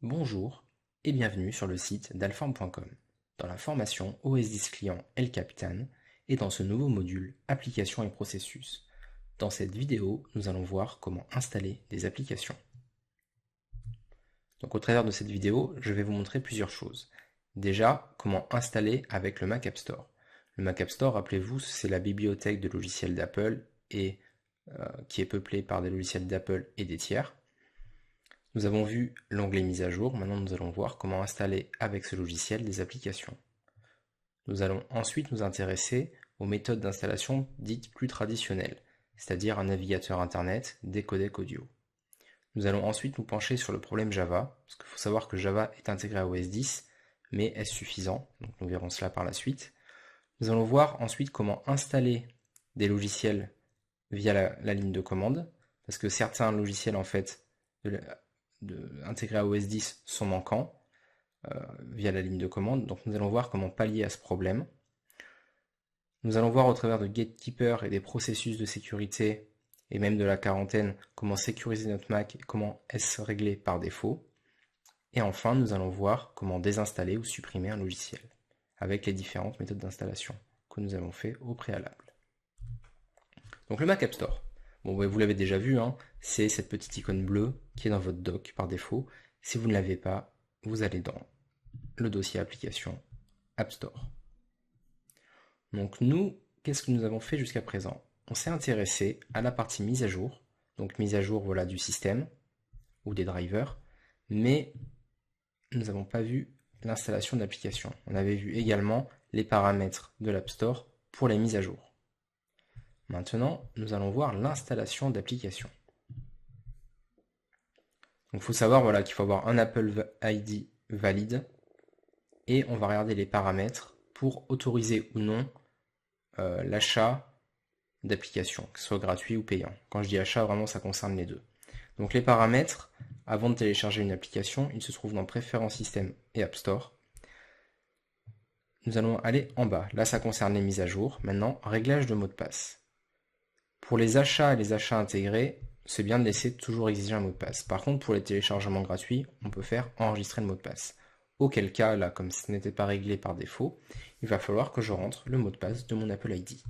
Bonjour et bienvenue sur le site d'alform.com, dans la formation OS10 Client El Capitan et dans ce nouveau module Applications et processus. Dans cette vidéo, nous allons voir comment installer des applications. Donc au travers de cette vidéo, je vais vous montrer plusieurs choses. Déjà, comment installer avec le Mac App Store. Le Mac App Store, rappelez-vous, c'est la bibliothèque de logiciels d'Apple et qui est peuplée par des logiciels d'Apple et des tiers. Nous avons vu l'onglet mise à jour, maintenant nous allons voir comment installer avec ce logiciel des applications. Nous allons ensuite nous intéresser aux méthodes d'installation dites plus traditionnelles, c'est-à-dire un navigateur internet, des codecs audio. Nous allons ensuite nous pencher sur le problème Java, parce qu'il faut savoir que Java est intégré à OS 10, mais est-ce suffisant? Donc nous verrons cela par la suite. Nous allons voir ensuite comment installer des logiciels via la ligne de commande, parce que certains logiciels en fait intégrés à OS 10 sont manquants via la ligne de commande. Donc nous allons voir comment pallier à ce problème. Nous allons voir au travers de Gatekeeper et des processus de sécurité et même de la quarantaine comment sécuriser notre Mac et comment est-ce réglé par défaut. Et enfin, nous allons voir comment désinstaller ou supprimer un logiciel avec les différentes méthodes d'installation que nous avons fait au préalable. Donc le Mac App Store. Bon, vous l'avez déjà vu, hein, c'est cette petite icône bleue qui est dans votre dock par défaut. Si vous ne l'avez pas, vous allez dans le dossier application App Store. Donc nous, qu'est-ce que nous avons fait jusqu'à présent? On s'est intéressé à la partie mise à jour, donc mise à jour voilà, du système ou des drivers, mais nous n'avons pas vu l'installation d'applications. On avait vu également les paramètres de l'App Store pour les mises à jour. Maintenant, nous allons voir l'installation d'applications. Donc il faut savoir voilà, qu'il faut avoir un Apple ID valide et on va regarder les paramètres pour autoriser ou non l'achat d'applications, que ce soit gratuit ou payant. Quand je dis achat, vraiment ça concerne les deux. Donc les paramètres, avant de télécharger une application, ils se trouvent dans Préférences système et App Store. Nous allons aller en bas. Là, ça concerne les mises à jour. Maintenant, réglage de mots de passe. Pour les achats et les achats intégrés, c'est bien de laisser toujours exiger un mot de passe. Par contre, pour les téléchargements gratuits, on peut faire enregistrer le mot de passe. Auquel cas, là, comme ce n'était pas réglé par défaut, il va falloir que je rentre le mot de passe de mon Apple ID.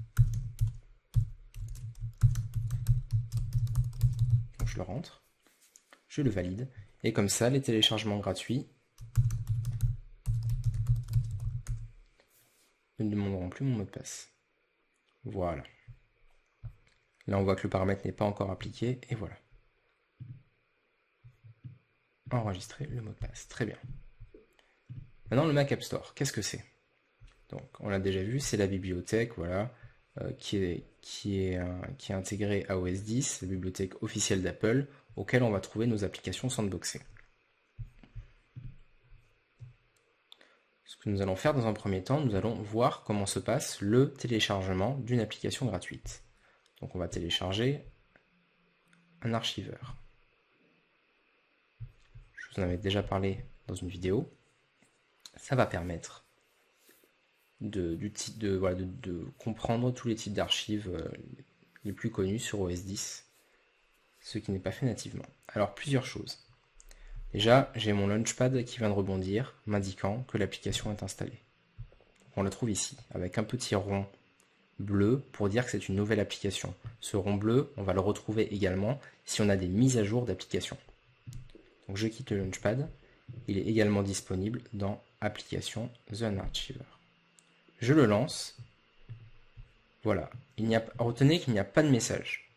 Donc je le rentre, je le valide, et comme ça, les téléchargements gratuits ne me demanderont plus mon mot de passe. Voilà. Là, on voit que le paramètre n'est pas encore appliqué, et voilà. Enregistrer le mot de passe. Très bien. Maintenant, le Mac App Store, qu'est-ce que c'est? Donc, on l'a déjà vu, c'est la bibliothèque, voilà, qui est intégrée à OS 10, la bibliothèque officielle d'Apple, auquel on va trouver nos applications sandboxées. Ce que nous allons faire dans un premier temps, nous allons voir comment se passe le téléchargement d'une application gratuite. Donc on va télécharger un archiveur. Je vous en avais déjà parlé dans une vidéo. Ça va permettre de comprendre tous les types d'archives les plus connus sur OS 10, ce qui n'est pas fait nativement. Alors plusieurs choses. Déjà, j'ai mon Launchpad qui vient de rebondir, m'indiquant que l'application est installée. On la trouve ici, avec un petit rond bleu pour dire que c'est une nouvelle application. Ce rond bleu, on va le retrouver également si on a des mises à jour d'applications. Donc je quitte le Launchpad. Il est également disponible dans Application The Archiver. Je le lance. Voilà. Retenez qu'il n'y a pas de message.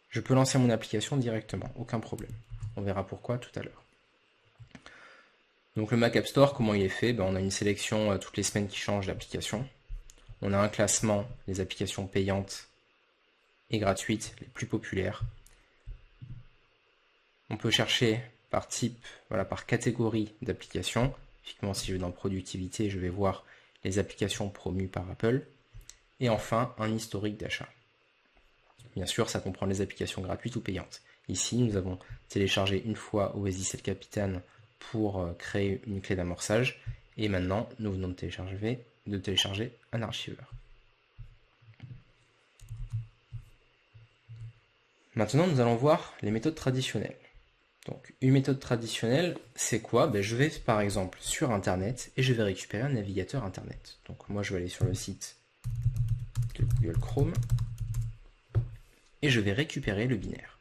Je peux lancer mon application directement, aucun problème. On verra pourquoi tout à l'heure. Donc le Mac App Store, comment il est fait? On a une sélection toutes les semaines qui change d'applications. On a un classement des applications payantes et gratuites, les plus populaires. On peut chercher par type, voilà, par catégorie d'applications. Typiquement, si je vais dans Productivité, je vais voir les applications promues par Apple. Et enfin, un historique d'achat. Bien sûr, ça comprend les applications gratuites ou payantes. Ici, nous avons téléchargé une fois OS 10 El Capitan pour créer une clé d'amorçage. Et maintenant, nous venons de télécharger un archiveur. Maintenant, nous allons voir les méthodes traditionnelles. Donc, une méthode traditionnelle, c'est quoi? Ben, je vais par exemple sur Internet et je vais récupérer un navigateur Internet. Donc, moi, je vais aller sur le site de Google Chrome et je vais récupérer le binaire.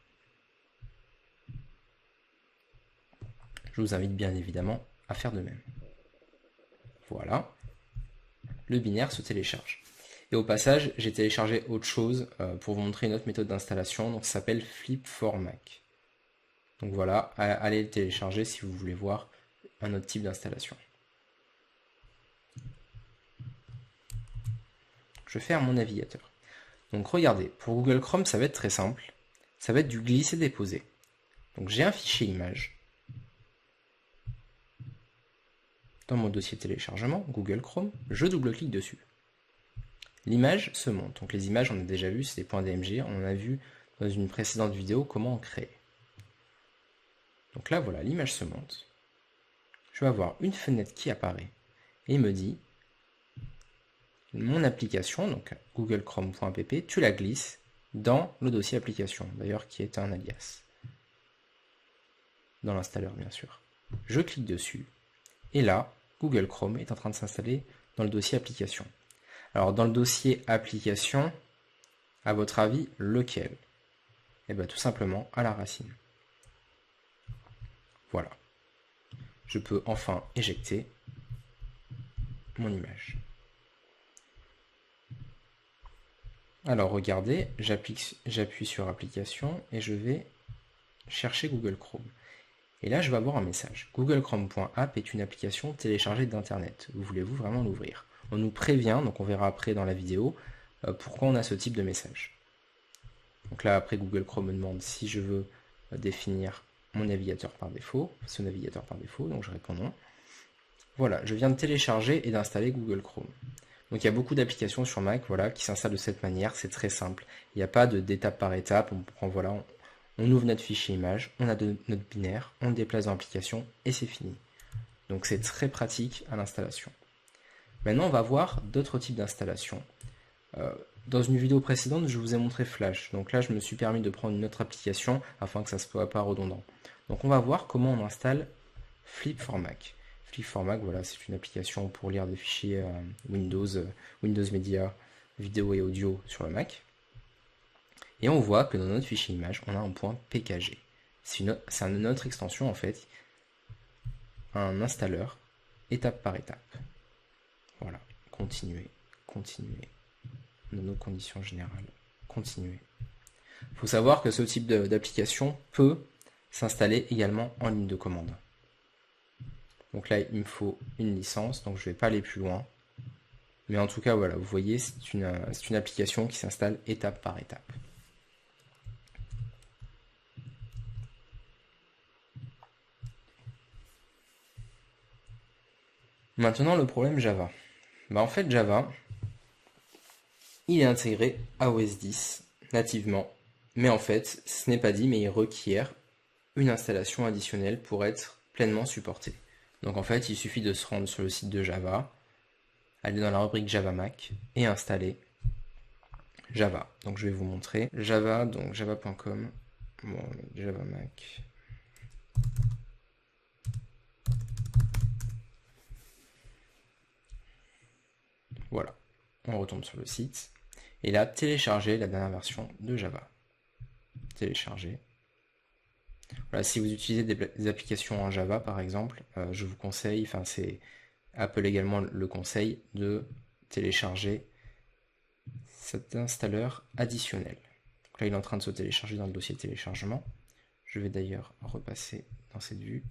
Je vous invite bien évidemment à faire de même. Voilà, le binaire se télécharge. Et au passage, j'ai téléchargé autre chose pour vous montrer une autre méthode d'installation, donc ça s'appelle Flip4Mac. Donc voilà, allez le télécharger si vous voulez voir un autre type d'installation. Je ferme mon navigateur. Donc regardez, pour Google Chrome, ça va être très simple. Ça va être du glisser-déposer. Donc j'ai un fichier image. Dans mon dossier téléchargement, Google Chrome, je double-clique dessus. L'image se monte. Donc les images, on a déjà vu, c'est des points DMG. On en a vu dans une précédente vidéo comment en créer. Donc là, voilà, l'image se monte. Je vais avoir une fenêtre qui apparaît et me dit mon application, donc Google Chrome.app, tu la glisses dans le dossier application, d'ailleurs qui est un alias. Dans l'installeur, bien sûr. Je clique dessus et là, Google Chrome est en train de s'installer dans le dossier application. Alors, dans le dossier application, à votre avis, lequel? Eh bien, tout simplement à la racine. Voilà. Je peux enfin éjecter mon image. Alors regardez, j'appuie sur application et je vais chercher Google Chrome. Et là je vais avoir un message. Google Chrome.app est une application téléchargée d'internet. Voulez-vous vraiment l'ouvrir? On nous prévient, donc on verra après dans la vidéo, pourquoi on a ce type de message. Donc là après Google Chrome me demande si je veux définir mon navigateur par défaut, ce navigateur par défaut, donc je réponds non. Voilà, je viens de télécharger et d'installer Google Chrome. Donc il y a beaucoup d'applications sur Mac voilà, qui s'installent de cette manière, c'est très simple. Il n'y a pas d'étape par étape, on prend voilà, on ouvre notre fichier image, on a notre binaire, on le déplace dans l'application et c'est fini. Donc c'est très pratique à l'installation. Maintenant on va voir d'autres types d'installation. Dans une vidéo précédente, je vous ai montré Flash. Donc là je me suis permis de prendre une autre application afin que ça ne soit pas redondant. Donc on va voir comment on installe Flip4Mac. Flip4Mac, voilà, c'est une application pour lire des fichiers Windows Media, vidéo et audio sur le Mac. Et on voit que dans notre fichier image, on a un point PKG. C'est une autre extension en fait, un installeur, étape par étape. Voilà, continuer, dans nos conditions générales, continuer. Il faut savoir que ce type d'application peut s'installer également en ligne de commande. Donc là, il me faut une licence, donc je ne vais pas aller plus loin. Mais en tout cas, voilà, vous voyez, c'est une application qui s'installe étape par étape. Maintenant, le problème Java. En fait, Java, il est intégré à OS X nativement. Mais en fait, ce n'est pas dit, mais il requiert une installation additionnelle pour être pleinement supporté. Donc en fait, il suffit de se rendre sur le site de Java, aller dans la rubrique Java Mac et installer Java. Donc je vais vous montrer Java, donc java.com, bon, Java Mac. Voilà, on retombe sur le site. Et là, télécharger la dernière version de Java. Télécharger. Voilà, si vous utilisez des applications en Java, par exemple, je vous conseille, enfin c'est Apple également le conseil, de télécharger cet installeur additionnel. Donc là, il est en train de se télécharger dans le dossier téléchargement. Je vais d'ailleurs repasser dans cette vue.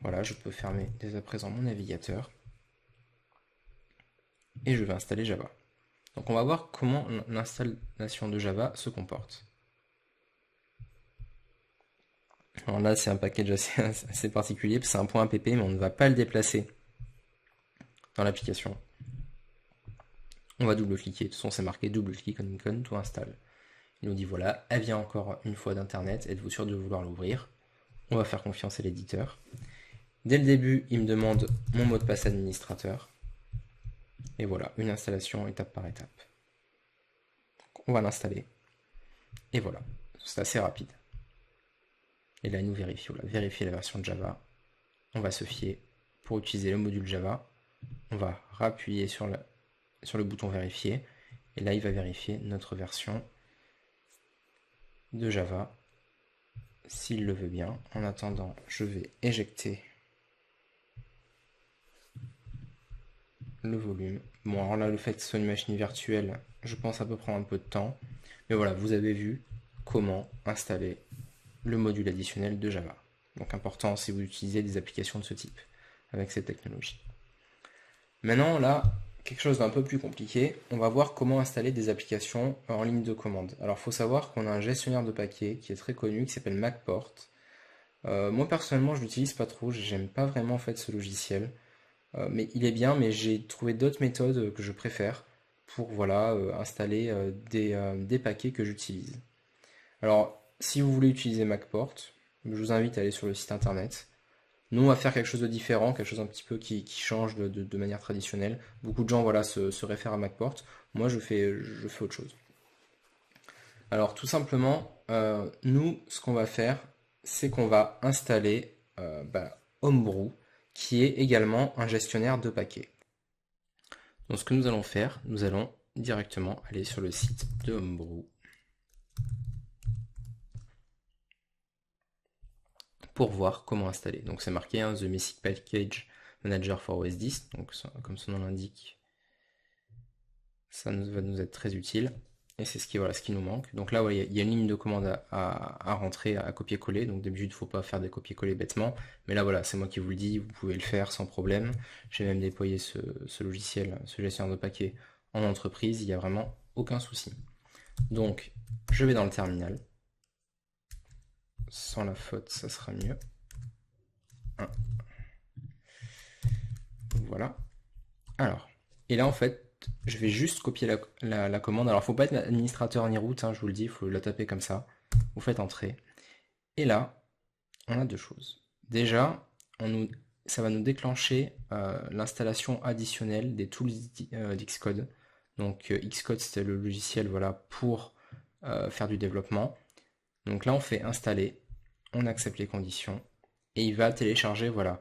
Voilà, je peux fermer dès à présent mon navigateur. Et je vais installer Java. Donc on va voir comment l'installation de Java se comporte. Alors là, c'est un package assez particulier, c'est un point .app, mais on ne va pas le déplacer dans l'application. On va double-cliquer, de toute façon c'est marqué double-clic on icon, tout installe. Il nous dit voilà, elle vient encore une fois d'internet, êtes-vous sûr de vouloir l'ouvrir? On va faire confiance à l'éditeur. Dès le début, il me demande mon mot de passe administrateur. Et voilà, une installation étape par étape. Donc, on va l'installer. Et voilà, c'est assez rapide. Et là, il nous vérifie, voilà, vérifier la version de Java. On va se fier pour utiliser le module Java. On va rappuyer sur le bouton vérifier. Et là, il va vérifier notre version de Java, s'il le veut bien. En attendant, je vais éjecter le volume. Bon, alors là, le fait que ce soit une machine virtuelle, je pense ça peut prendre un peu de temps. Mais voilà, vous avez vu comment installer le module additionnel de Java. Donc important si vous utilisez des applications de ce type, avec cette technologie. Maintenant, là, quelque chose d'un peu plus compliqué, on va voir comment installer des applications en ligne de commande. Alors, il faut savoir qu'on a un gestionnaire de paquets qui est très connu, qui s'appelle MacPort. Moi, personnellement, je l'utilise pas trop, j'aime pas vraiment en fait ce logiciel. Mais il est bien, mais j'ai trouvé d'autres méthodes que je préfère pour voilà, installer des paquets que j'utilise. Alors, si vous voulez utiliser MacPort, je vous invite à aller sur le site internet. Nous, on va faire quelque chose de différent, quelque chose un petit peu qui change de manière traditionnelle. Beaucoup de gens voilà, se réfèrent à MacPort. Moi, je fais autre chose. Alors, tout simplement, nous, ce qu'on va faire, c'est qu'on va installer Homebrew, qui est également un gestionnaire de paquets. Donc, ce que nous allons faire, nous allons directement aller sur le site de Homebrew pour voir comment installer. Donc c'est marqué The Basic Package Manager for OS X, donc comme son nom l'indique, ça va nous être très utile. Et c'est ce qui nous manque. Donc là, il y a une ligne de commande à rentrer, à copier-coller. Donc d'habitude, il ne faut pas faire des copier-coller bêtement. Mais là, voilà, c'est moi qui vous le dis, vous pouvez le faire sans problème. J'ai même déployé ce logiciel, ce gestionnaire de paquets en entreprise, il n'y a vraiment aucun souci. Donc, je vais dans le terminal. Sans la faute, ça sera mieux. Voilà. Alors, et là en fait, je vais juste copier la commande. Alors, faut pas être administrateur ni root, hein, je vous le dis, il faut la taper comme ça. Vous faites entrer. Et là, on a deux choses. Déjà, ça va nous déclencher l'installation additionnelle des tools d'Xcode. Donc, Xcode, c'était le logiciel voilà, pour faire du développement. Donc là, on fait installer, on accepte les conditions, et il va télécharger voilà,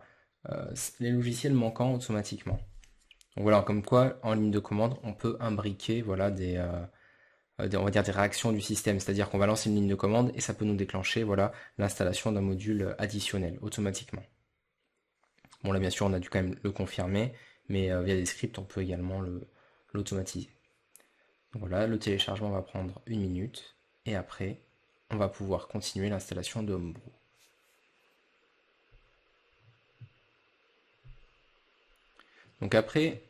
les logiciels manquants automatiquement. Donc voilà, comme quoi, en ligne de commande, on peut imbriquer voilà, on va dire des réactions du système. C'est-à-dire qu'on va lancer une ligne de commande et ça peut nous déclencher voilà, l'installation d'un module additionnel automatiquement. Bon là bien sûr on a dû quand même le confirmer, mais via des scripts on peut également l'automatiser. Donc voilà, le téléchargement va prendre 1 minute et après on va pouvoir continuer l'installation de Homebrew. Donc après,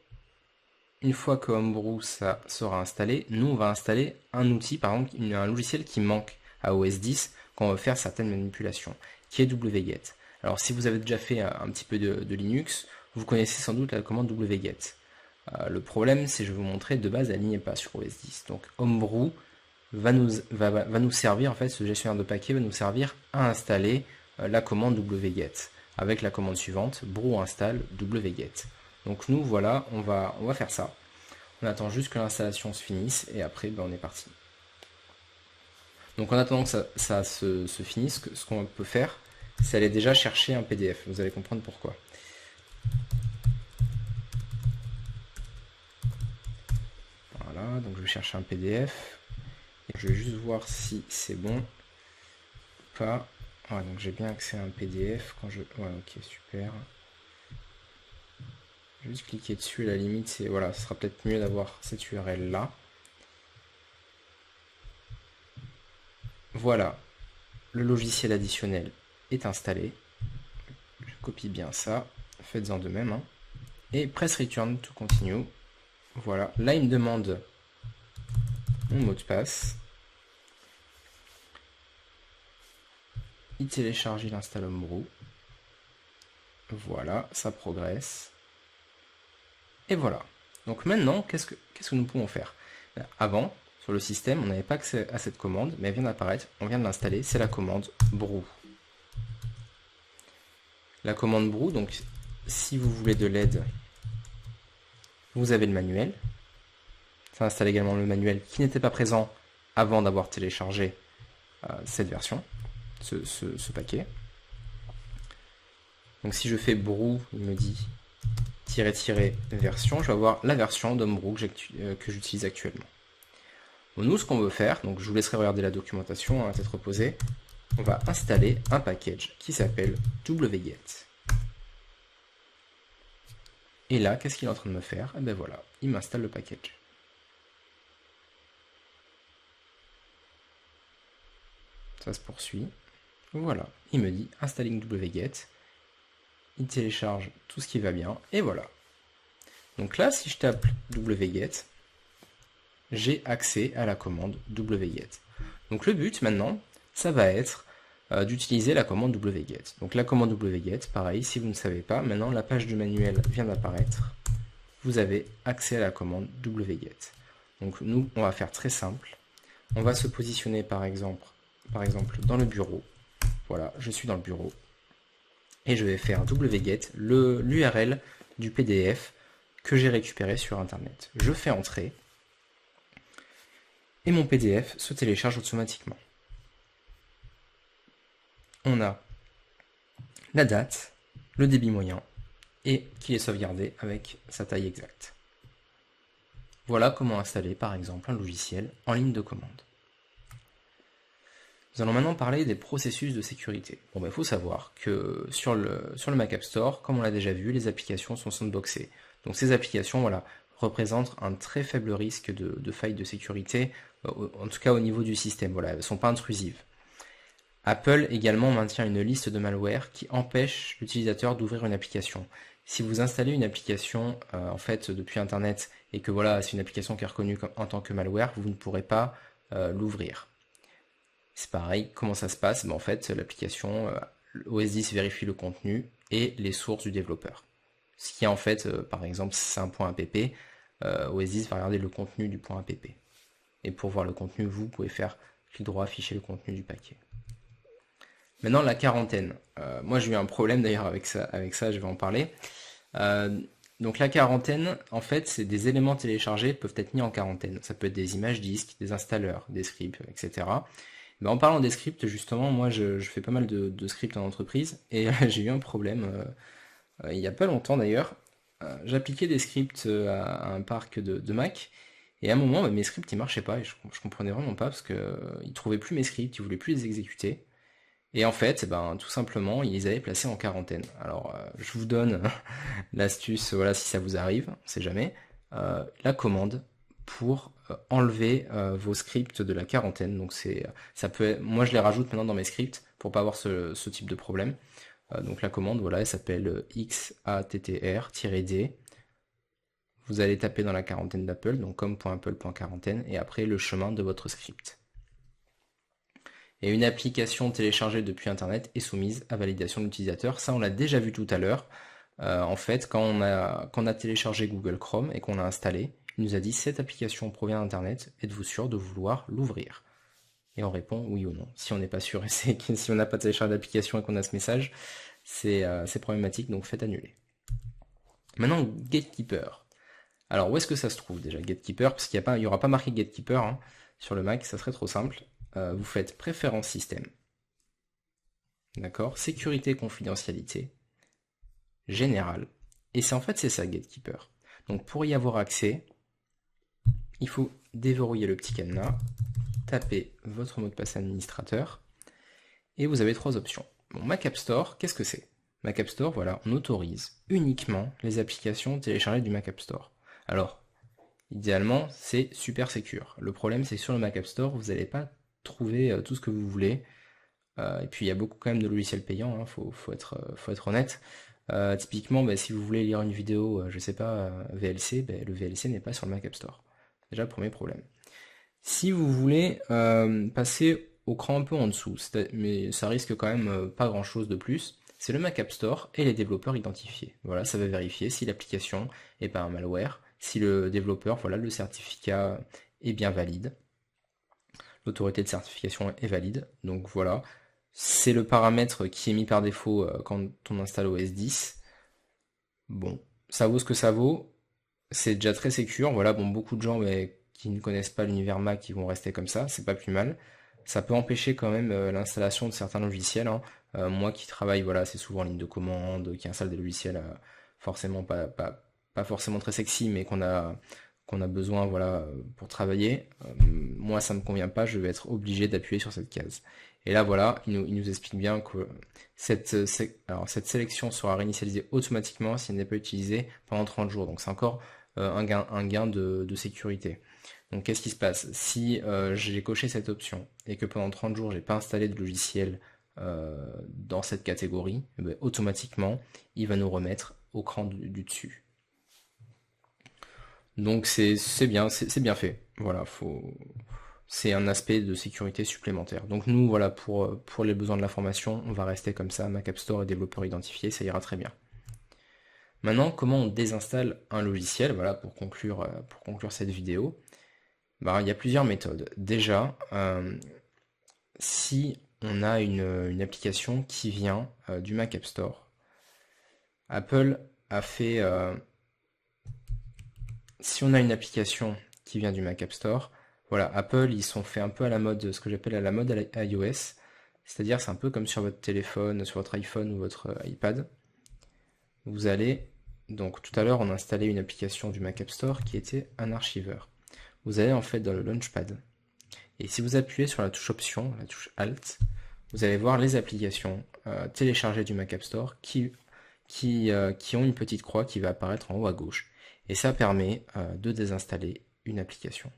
une fois que Homebrew ça sera installé, nous on va installer un outil, par exemple un logiciel qui manque à OS X quand on veut faire certaines manipulations, qui est wget. Alors si vous avez déjà fait un petit peu de Linux, vous connaissez sans doute la commande wget. Le problème, c'est que je vais vous montrer, de base elle n'y est pas sur OS X. Donc Homebrew va nous servir, en fait ce gestionnaire de paquets va nous servir à installer la commande wget, avec la commande suivante, brew install wget. Donc nous, voilà, on va faire ça. On attend juste que l'installation se finisse et après, on est parti. Donc en attendant que ça se finisse, ce qu'on peut faire, c'est aller déjà chercher un PDF. Vous allez comprendre pourquoi. Voilà, donc je vais chercher un PDF. Et je vais juste voir si c'est bon ou pas. Ouais, donc j'ai bien accès à un PDF quand je... Ouais, ok, super. Je vais juste cliquer dessus, à la limite, ce sera peut-être mieux d'avoir cette URL là. Voilà, le logiciel additionnel est installé. Je copie bien ça, faites-en de même. Et press return to continue. Voilà, là il me demande mon mot de passe. Il télécharge, il installe Homebrew. Voilà, ça progresse. Et voilà. Donc maintenant, qu'est-ce que nous pouvons faire? Avant, sur le système, on n'avait pas accès à cette commande, mais elle vient d'apparaître, on vient de l'installer, c'est la commande brew. La commande brew, donc si vous voulez de l'aide, vous avez le manuel. Ça installe également le manuel qui n'était pas présent avant d'avoir téléchargé cette version. ce paquet. Donc si je fais brew, il me dit version, je vais avoir la version d'Homebrew que j'utilise actuellement. Bon, nous, ce qu'on veut faire, donc je vous laisserai regarder la documentation à tête reposée, on va installer un package qui s'appelle wget. Et là, qu'est-ce qu'il est en train de me faire? Et ben voilà, il m'installe le package. Ça se poursuit. Voilà, il me dit installing wget. Il télécharge tout ce qui va bien, et voilà. Donc là, si je tape wget, j'ai accès à la commande wget. Donc le but maintenant, ça va être d'utiliser la commande wget. Donc la commande wget, pareil, si vous ne savez pas, maintenant la page du manuel vient d'apparaître. Vous avez accès à la commande wget. Donc nous, on va faire très simple. On va se positionner par exemple dans le bureau. Voilà, je suis dans le bureau. Et je vais faire wget, l'URL du PDF que j'ai récupéré sur internet. Je fais entrer. Et mon PDF se télécharge automatiquement. On a la date, le débit moyen, et qu'il est sauvegardé avec sa taille exacte. Voilà comment installer par exemple un logiciel en ligne de commande. Nous allons maintenant parler des processus de sécurité. Bon, ben, faut savoir que sur le Mac App Store, comme on l'a déjà vu, les applications sont sandboxées. Donc ces applications, voilà, représentent un très faible risque de faille de sécurité, en tout cas au niveau du système. Voilà, elles ne sont pas intrusives. Apple également maintient une liste de malware qui empêche l'utilisateur d'ouvrir une application. Si vous installez une application en fait depuis Internet et que voilà, c'est une application qui est reconnue en tant que malware, vous ne pourrez pas l'ouvrir. C'est pareil, comment ça se passe? En fait, l'application OS 10 vérifie le contenu et les sources du développeur. Ce qui est en fait, par exemple, si c'est un point .app, OS 10 va regarder le contenu du point .app. Et pour voir le contenu, vous pouvez faire clic droit, afficher le contenu du paquet. Maintenant, la quarantaine. Moi, j'ai eu un problème d'ailleurs avec ça, je vais en parler. Donc la quarantaine, en fait, c'est des éléments téléchargés peuvent être mis en quarantaine. Ça peut être des images disques, des installeurs, des scripts, etc. Ben, en parlant des scripts, justement, moi je fais pas mal de scripts en entreprise et j'ai eu un problème il n'y a pas longtemps d'ailleurs. J'appliquais des scripts à un parc de Mac et à un moment mes scripts ils marchaient pas et je comprenais vraiment pas parce que ils trouvaient plus mes scripts, ils voulaient plus les exécuter. Et en fait, ben, tout simplement, ils les avaient placés en quarantaine. Alors, je vous donne l'astuce, voilà, si ça vous arrive, on sait jamais, la commande pour enlever vos scripts de la quarantaine. Donc ça peut être, moi je les rajoute maintenant dans mes scripts pour pas avoir ce type de problème. Donc la commande, voilà, elle s'appelle xattr-d. Vous allez taper dans la quarantaine d'Apple, donc com.apple.quarantaine, et après le chemin de votre script. Et une application téléchargée depuis Internet est soumise à validation de l'utilisateur. Ça, on l'a déjà vu tout à l'heure. En fait, quand on a téléchargé Google Chrome et qu'on l'a installé, il nous a dit cette application provient d'Internet, êtes-vous sûr de vouloir l'ouvrir? Et on répond oui ou non. Si on n'est pas sûr, et c'est que si on n'a pas téléchargé l'application et qu'on a ce message, c'est problématique, donc faites annuler. Maintenant, Gatekeeper. Alors, où est-ce que ça se trouve déjà, Gatekeeper? Parce qu'il n'y aura pas marqué Gatekeeper hein, sur le Mac, ça serait trop simple. Vous faites préférences système. D'accord? Sécurité, confidentialité. Général. Et c'est en fait, c'est ça, Gatekeeper. Donc, pour y avoir accès, il faut déverrouiller le petit cadenas, taper votre mot de passe administrateur, et vous avez trois options. Bon, Mac App Store, qu'est-ce que c'est? Mac App Store, voilà, on autorise uniquement les applications téléchargées du Mac App Store. Alors, idéalement, c'est super secure. Le problème, c'est que sur le Mac App Store, vous n'allez pas trouver tout ce que vous voulez. Et puis, il y a beaucoup quand même de logiciels payants, hein, faut être honnête. Typiquement, si vous voulez lire une vidéo, je sais pas, VLC, le VLC n'est pas sur le Mac App Store. Déjà, le premier problème. Si vous voulez passer au cran un peu en dessous, mais ça risque quand même pas grand chose de plus, c'est le Mac App Store et les développeurs identifiés. Voilà, ça va vérifier si l'application n'est pas un malware, si le développeur, voilà, le certificat est bien valide. L'autorité de certification est valide, donc voilà. C'est le paramètre qui est mis par défaut quand on installe OS 10. Bon, ça vaut ce que ça vaut. C'est déjà très sécure. Voilà, bon, beaucoup de gens qui ne connaissent pas l'univers Mac, qui vont rester comme ça, c'est pas plus mal. Ça peut empêcher quand même l'installation de certains logiciels, hein. Moi qui travaille, voilà, assez souvent en ligne de commande, qui installe des logiciels forcément pas forcément très sexy, mais qu'on a besoin, voilà, pour travailler. Moi, ça me convient pas, je vais être obligé d'appuyer sur cette case. Et là, voilà, il nous explique bien que cette sélection sera réinitialisée automatiquement si elle n'est pas utilisée pendant 30 jours. Donc c'est encore un gain de sécurité. Donc qu'est-ce qui se passe? Si j'ai coché cette option et que pendant 30 jours j'ai pas installé de logiciel dans cette catégorie, eh ben, automatiquement il va nous remettre au cran du dessus. Donc c'est bien, c'est bien fait. Voilà, c'est un aspect de sécurité supplémentaire. Donc nous, voilà, pour les besoins de l'information, on va rester comme ça, Mac App Store et développeur identifié, ça ira très bien. Maintenant, comment on désinstalle un logiciel? Voilà, pour conclure cette vidéo. Bah, il y a plusieurs méthodes. Déjà, si on a une application qui vient du Mac App Store, Apple a fait... si on a une application qui vient du Mac App Store, voilà, Apple, ils sont fait un peu à la mode, ce que j'appelle à la mode iOS, c'est-à-dire c'est un peu comme sur votre téléphone, sur votre iPhone ou votre iPad. Vous allez, donc tout à l'heure on a installé une application du Mac App Store qui était un archiveur. Vous allez en fait dans le Launchpad, et si vous appuyez sur la touche Option, la touche Alt, vous allez voir les applications téléchargées du Mac App Store qui ont une petite croix qui va apparaître en haut à gauche. Et ça permet de désinstaller une application.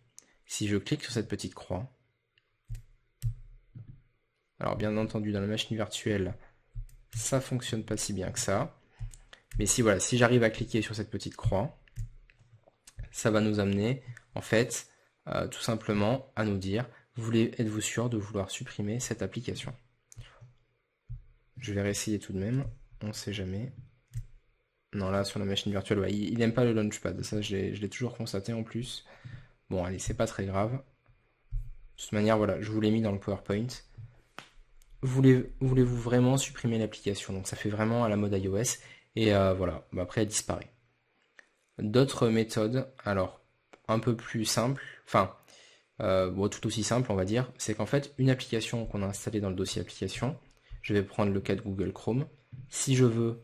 Si je clique sur cette petite croix, alors bien entendu dans la machine virtuelle, ça fonctionne pas si bien que ça. Mais si voilà, si j'arrive à cliquer sur cette petite croix, ça va nous amener en fait tout simplement à nous dire êtes-vous sûr de vouloir supprimer cette application? Je vais réessayer tout de même, on ne sait jamais. Non, là sur la machine virtuelle, ouais, il n'aime pas le Launchpad, ça je l'ai toujours constaté en plus. Bon, allez, c'est pas très grave. De toute manière, voilà, je vous l'ai mis dans le PowerPoint. Voulez-vous vraiment supprimer l'application? Donc ça fait vraiment à la mode iOS. Et voilà, bah, après elle disparaît. D'autres méthodes, alors un peu plus simples, enfin bon, tout aussi simple on va dire, c'est qu'en fait une application qu'on a installée dans le dossier application, je vais prendre le cas de Google Chrome, si je veux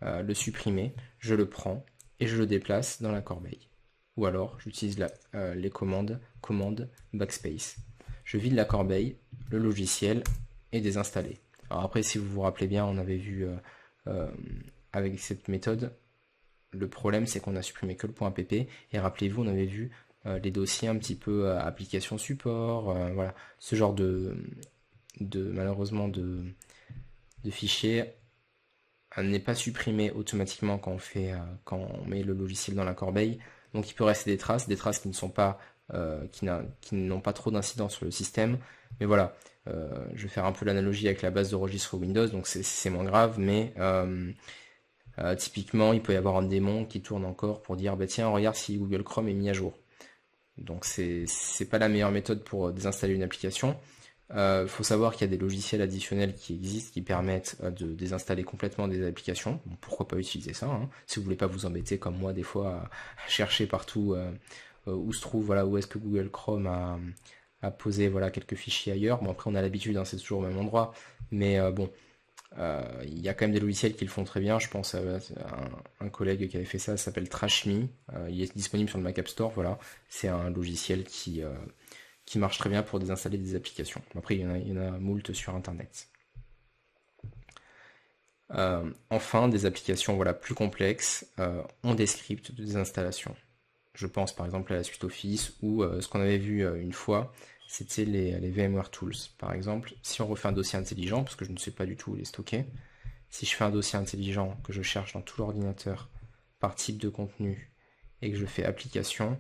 le supprimer, je le prends et je le déplace dans la corbeille. Ou alors j'utilise les commandes backspace. Je vide la corbeille, le logiciel est désinstallé. Alors après, si vous vous rappelez bien, on avait vu avec cette méthode, le problème c'est qu'on a supprimé que le .pp, et rappelez-vous, on avait vu les dossiers un petit peu application support, voilà, ce genre malheureusement de fichiers n'est pas supprimé automatiquement quand on met le logiciel dans la corbeille. Donc il peut rester des traces qui ne sont pas qui n'ont pas trop d'incidence sur le système. Mais voilà, je vais faire un peu l'analogie avec la base de registre Windows, donc c'est moins grave, mais typiquement il peut y avoir un démon qui tourne encore pour dire bah tiens regarde si Google Chrome est mis à jour. Donc c'est pas la meilleure méthode pour désinstaller une application. Faut savoir qu'il y a des logiciels additionnels qui existent qui permettent de désinstaller complètement des applications. Bon, pourquoi pas utiliser ça, hein, si vous voulez pas vous embêter comme moi des fois à chercher partout où se trouve, voilà, où est-ce que Google Chrome a posé voilà quelques fichiers ailleurs. Bon après on a l'habitude, hein, c'est toujours au même endroit, mais bon. Il y a quand même des logiciels qui le font très bien. Je pense à un collègue qui avait fait ça, ça s'appelle TrashMe. Il est disponible sur le Mac App Store. Voilà, c'est un logiciel qui marche très bien pour désinstaller des applications. Après, il y en a moult sur Internet. Enfin, des applications voilà, plus complexes ont des scripts de désinstallation. Je pense par exemple à la suite Office ou ce qu'on avait vu une fois, c'était les VMware Tools. Par exemple, si on refait un dossier intelligent, parce que je ne sais pas du tout où il est stocké, si je fais un dossier intelligent que je cherche dans tout l'ordinateur par type de contenu et que je fais application,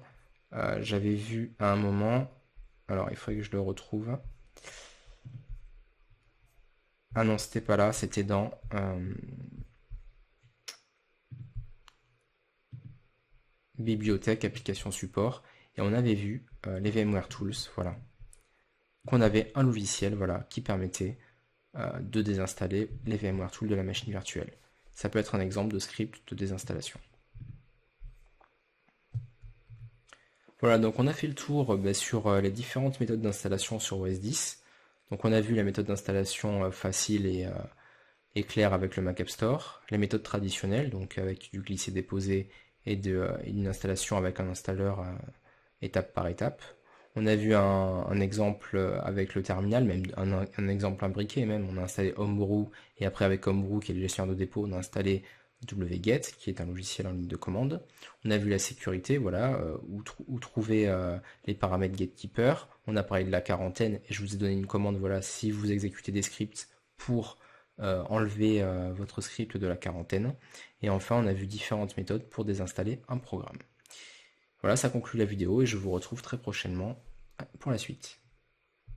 j'avais vu à un moment, alors il faudrait que je le retrouve. Ah non, c'était pas là, c'était dans bibliothèque, application support, et on avait vu les VMware Tools, voilà, qu'on avait un logiciel, voilà, qui permettait de désinstaller les VMware Tools de la machine virtuelle. Ça peut être un exemple de script de désinstallation. Voilà, donc on a fait le tour sur les différentes méthodes d'installation sur OS X. Donc on a vu la méthode d'installation facile et claire avec le Mac App Store, les méthodes traditionnelles, donc avec du glisser-déposer et une installation avec un installeur étape par étape. On a vu un exemple avec le terminal, même un exemple imbriqué même. On a installé Homebrew et après avec Homebrew, qui est le gestionnaire de dépôt, on a installé wget, qui est un logiciel en ligne de commande. On a vu la sécurité, voilà, où trouver les paramètres Gatekeeper. On a parlé de la quarantaine et je vous ai donné une commande, voilà, si vous exécutez des scripts pour enlever votre script de la quarantaine. Et enfin, on a vu différentes méthodes pour désinstaller un programme. Voilà, ça conclut la vidéo et je vous retrouve très prochainement pour la suite.